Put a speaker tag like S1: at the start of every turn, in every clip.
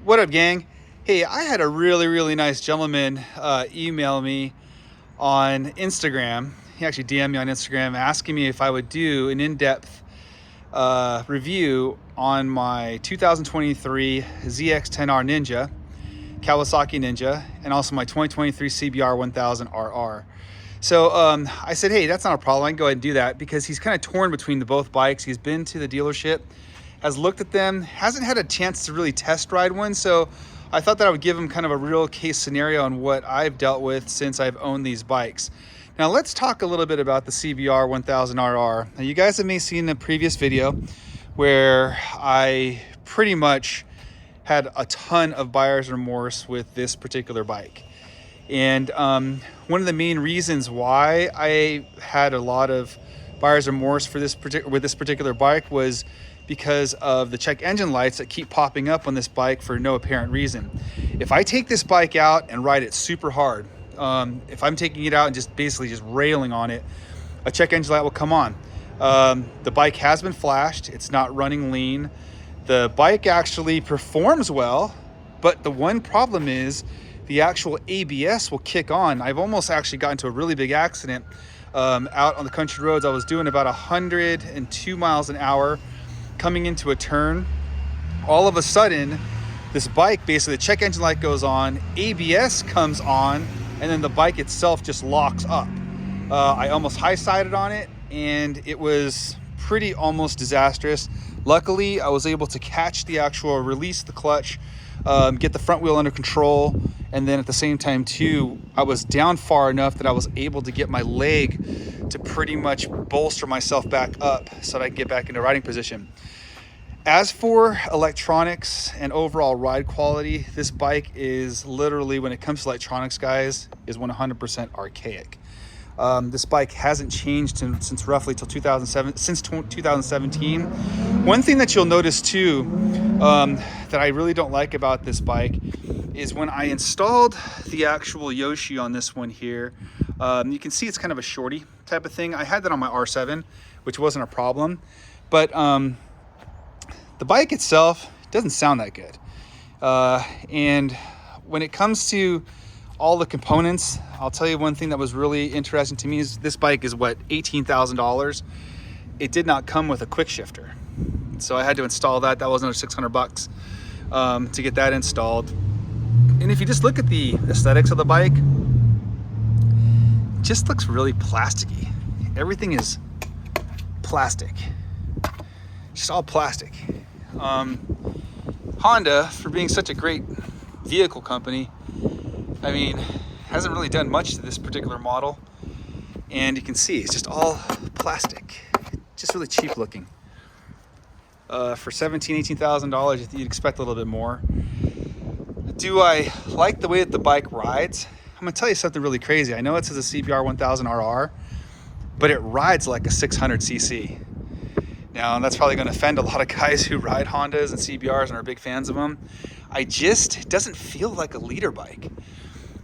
S1: What up, gang? Hey, I had a really nice gentleman email me on Instagram. He actually DM'd me on Instagram asking me if I would do an in-depth review on my 2023 ZX-10R Ninja, Kawasaki Ninja, and also my 2023 CBR 1000RR. So I said, hey, that's not a problem. I can go ahead and do that because he's kind of torn between the both bikes. He's been to the dealership, has looked at them, hasn't had a chance to really test ride one. So I thought that I would give him kind of a real case scenario on what I've dealt with since I've owned these bikes. Now let's talk a little bit about the CBR 1000RR. Now you guys have maybe seen the previous video where I pretty much had a ton of buyer's remorse with this particular bike. And one of the main reasons why I had a lot of buyer's remorse for this particular bike was because of the check engine lights that keep popping up on this bike for no apparent reason. If I take this bike out and ride it super hard, if I'm taking it out and just basically just railing on it, a check engine light will come on. The bike has been flashed. It's not running lean. The bike actually performs well, but the one problem is the actual ABS will kick on. I've almost actually got into a really big accident out on the country roads. I was doing about 102 miles an hour coming into a turn. All of a sudden, this bike, basically the check engine light goes on, ABS comes on, and then the bike itself just locks up. I almost high-sided on it, and it was pretty almost disastrous. Luckily, I was able to catch the actual, release the clutch, get the front wheel under control, and then at the same time too, I was down far enough that I was able to get my leg to pretty much bolster myself back up so that I can get back into riding position. As for electronics and overall ride quality, this bike is literally, when it comes to electronics, guys, is 100% archaic. This bike hasn't changed since roughly till 2017. One thing that you'll notice too, that I really don't like about this bike is when I installed the actual Yoshi on this one here, you can see it's kind of a shorty type of thing. I had that on my R7, which wasn't a problem, but the bike itself doesn't sound that good. And when it comes to all the components, I'll tell you one thing that was really interesting to me is this bike is what, $18,000. It did not come with a quick shifter. So I had to install that. That was another 600 bucks to get that installed. And if you just look at the aesthetics of the bike, it just looks really plasticky. Everything is plastic, just all plastic. Honda, for being such a great vehicle company, I mean, hasn't really done much to this particular model. And you can see it's just all plastic, just really cheap looking. For $17,000, $18,000, you'd expect a little bit more. Do I like the way that the bike rides? I'm gonna tell you something really crazy. I know it says a CBR 1000RR, but it rides like a 600cc. Now, that's probably gonna offend a lot of guys who ride Hondas and CBRs and are big fans of them. It doesn't feel like a leader bike.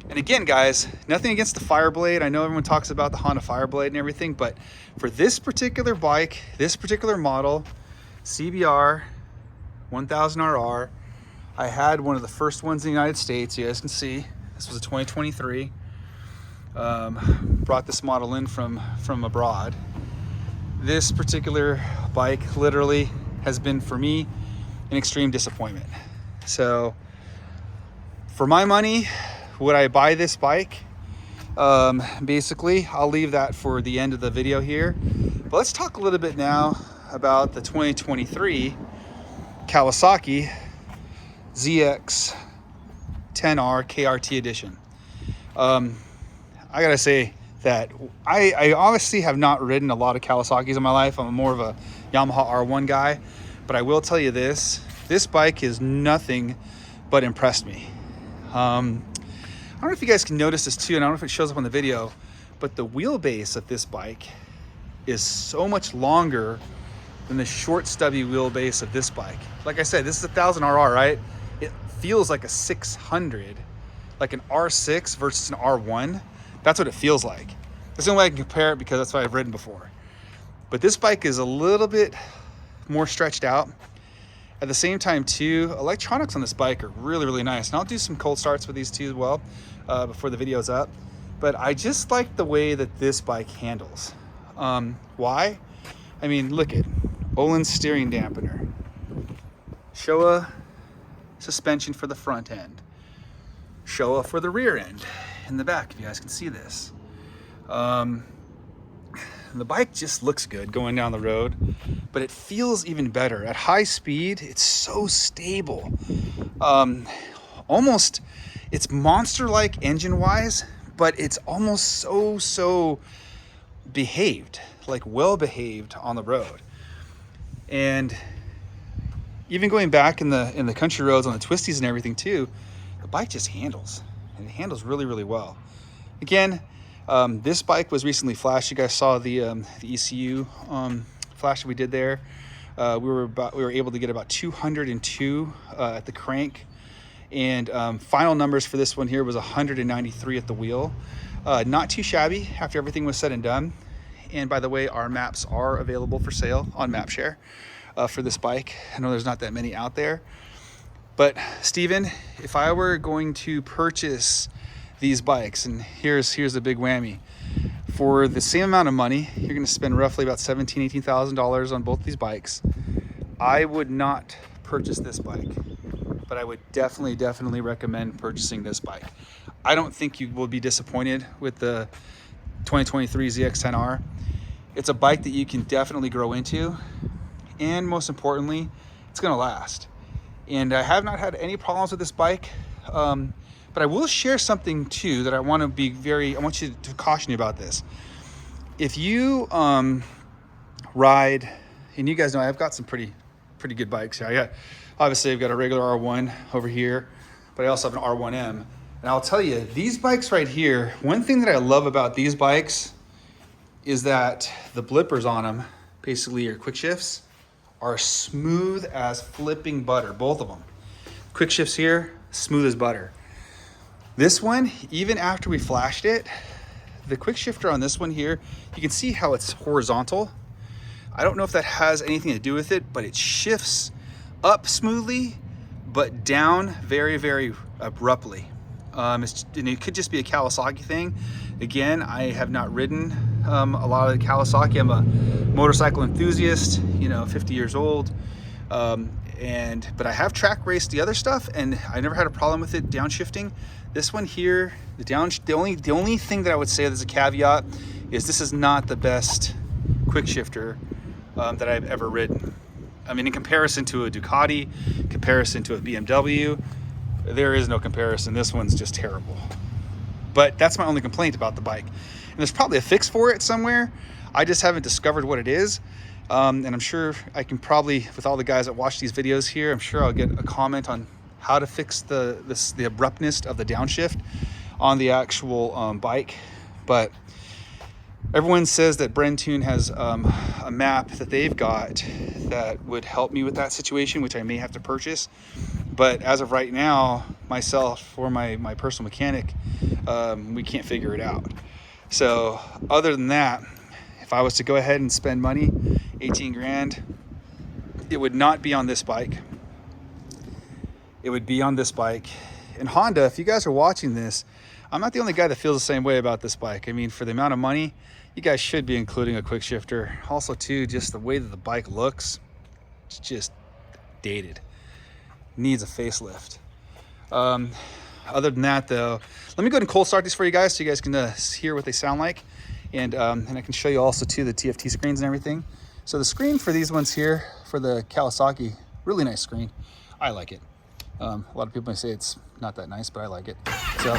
S1: And again, guys, nothing against the Fireblade. I know everyone talks about the Honda Fireblade and everything, but for this particular bike, this particular model, CBR 1000RR, I had one of the first ones in the United States. You guys can see, this was a 2023. Brought this model in from abroad. This particular bike literally has been, for me, an extreme disappointment. So for my money, would I buy this bike? Basically, I'll leave that for the end of the video here. But let's talk a little bit now about the 2023 Kawasaki ZX-10R KRT Edition. I gotta say that I obviously have not ridden a lot of Kawasaki's in my life. I'm more of a Yamaha R1 guy, but I will tell you this bike is nothing but impressed me. I don't know if you guys can notice this too, and I don't know if it shows up on the video, but the wheelbase of this bike is so much longer than the short stubby wheelbase of this bike. Like I said, this is a 1000RR, right? It feels like a 600, like an R6 versus an R1. That's what it feels like. That's the only way I can compare it because that's what I've ridden before. But this bike is a little bit more stretched out. At the same time too, electronics on this bike are really, really nice. And I'll do some cold starts with these too as well before the video's up. But I just like the way that this bike handles. Why? I mean, look at Öhlins steering dampener, Showa suspension for the front end, Showa for the rear end in the back, if you guys can see this. The bike just looks good going down the road, but it feels even better. At high speed, it's so stable. Almost, it's monster-like engine-wise, but it's almost so behaved, like well-behaved on the road. And even going back in the country roads on the twisties and everything too, the bike just handles. And it handles really, really well. Again, this bike was recently flashed. You guys saw the ECU flash that we did there. We were able to get about 202 at the crank, and final numbers for this one here was 193 at the wheel. Not too shabby after everything was said and done. And by the way, our maps are available for sale on MapShare for this bike. I know there's not that many out there, but Steven, if I were going to purchase these bikes, and here's the big whammy, for the same amount of money, you're going to spend roughly about $18,000 on both these bikes. I would not purchase this bike, but I would definitely recommend purchasing this bike. I don't think you will be disappointed with the 2023 ZX-10R. It's a bike that you can definitely grow into, and most importantly, it's going to last. And I have not had any problems with this bike. But I will share something too that I want you to caution you about this. If you ride, and you guys know I've got some pretty good bikes here. Obviously I've got a regular R1 over here, but I also have an R1M. And I'll tell you, these bikes right here, one thing that I love about these bikes is that the blippers on them, basically your quick shifts, are smooth as flipping butter, both of them. Quick shifts here, smooth as butter. This one, even after we flashed it, the quick shifter on this one here, you can see how it's horizontal. I don't know if that has anything to do with it, but it shifts up smoothly, but down very abruptly. And it could just be a Kawasaki thing. Again, I have not ridden a lot of the Kawasaki. I'm a motorcycle enthusiast, 50 years old. But I have track raced the other stuff, and I never had a problem with it downshifting. This one here, the only thing that I would say as a caveat is this is not the best quick shifter that I've ever ridden. I mean, in comparison to a Ducati, comparison to a BMW, there is no comparison. This one's just terrible. But that's my only complaint about the bike. And there's probably a fix for it somewhere. I just haven't discovered what it is. And I'm sure I can probably, with all the guys that watch these videos here, I'm sure I'll get a comment on how to fix the abruptness of the downshift on the actual bike. But everyone says that Brentoon has a map that they've got that would help me with that situation, which I may have to purchase. But as of right now, myself or my personal mechanic, we can't figure it out. So other than that, if I was to go ahead and spend money, 18 grand, it would not be on this bike. It would be on this bike. And Honda, if you guys are watching this, I'm not the only guy that feels the same way about this bike. I mean, for the amount of money, you guys should be including a quick shifter. Also too, just the way that the bike looks, it's just dated. Needs a facelift. Other than that though, let me go ahead and cold start these for you guys so you guys can hear what they sound like. And I can show you also too the TFT screens and everything. So the screen for these ones here, for the Kawasaki, really nice screen. I like it. A lot of people may say it's not that nice, but I like it. So.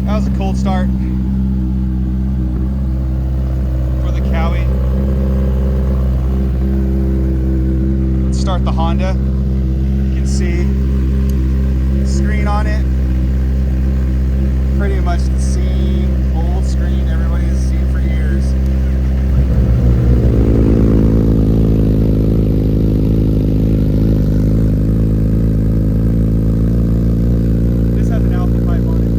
S1: That was a cold start for the Cowie. Let's start the Honda. You can see screen on it. Pretty much the same old screen everybody has seen for years. This has an alpha pipe on it.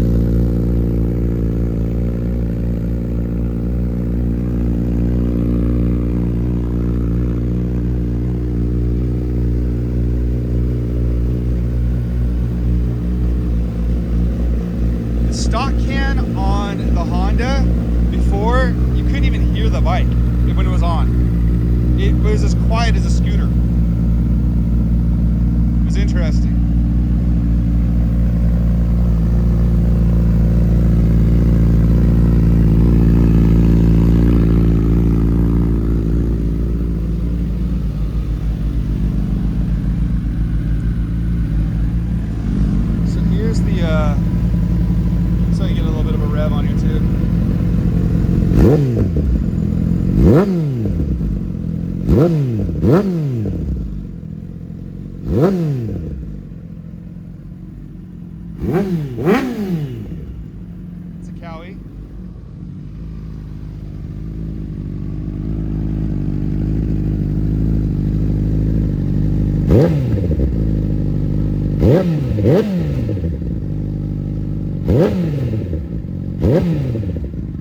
S1: Stock can on the Honda before, you couldn't even hear the bike when it was on. It was as quiet as a scooter. It was interesting. So here's the so you get a little bit of a rev on here too. It's a Cowie.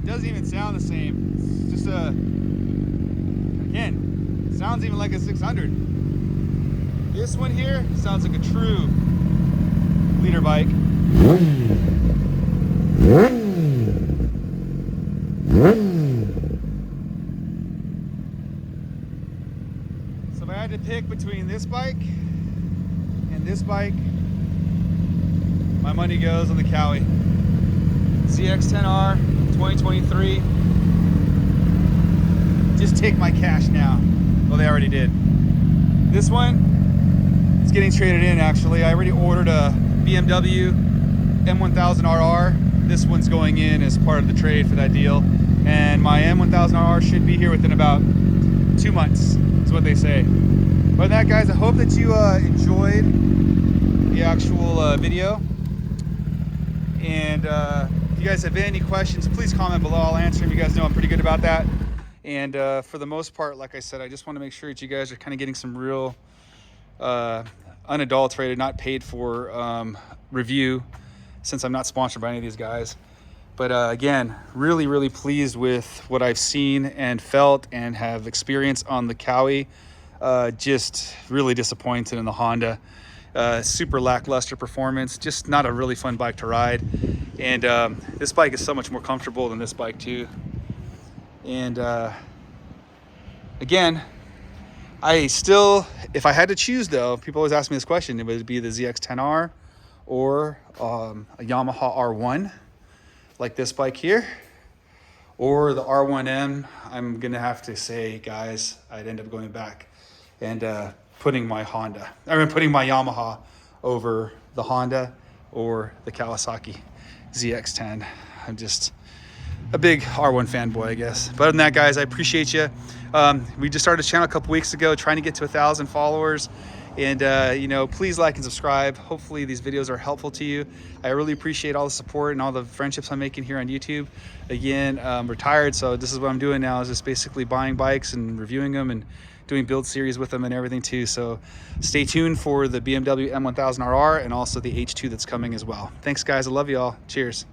S1: It doesn't even sound the same. It's just again, it sounds even like a 600. This one here sounds like a true leader bike. So if I had to pick between this bike and this bike, my money goes on the Cowie. ZX-10R 2023. Just take my cash now. Well, they already did. This one is getting traded in actually. I already ordered a BMW M1000RR. This one's going in as part of the trade for that deal. And my M1000RR should be here within about 2 months, is what they say. But that, guys, I hope that you enjoyed the actual video. And if you guys have any questions, please comment below. I'll answer them. You guys know I'm pretty good about that. And for the most part, like I said, I just want to make sure that you guys are kind of getting some real unadulterated, not paid for review, since I'm not sponsored by any of these guys. But again, really, really pleased with what I've seen and felt and have experienced on the Cowie. Just really disappointed in the Honda. Super lackluster performance, just not a really fun bike to ride. And this bike is so much more comfortable than this bike too. And again, I still, if I had to choose though, people always ask me this question, it would be the ZX-10R or a Yamaha R1 like this bike here, or the R1M. I'm gonna have to say, guys, I'd end up going back and putting my Yamaha over the Honda or the Kawasaki ZX-10. I'm just a big R1 fanboy, I guess. But other than that, guys, I appreciate you. We just started a channel a couple weeks ago, trying to get to 1,000 followers. And you know, please like and subscribe. Hopefully these videos are helpful to you. I really appreciate all the support and all the friendships I'm making here on YouTube. Again, I'm retired, so this is what I'm doing now, is just basically buying bikes and reviewing them and doing build series with them and everything too. So stay tuned for the BMW M1000RR and also the H2 that's coming as well. Thanks, guys. I love you all. Cheers.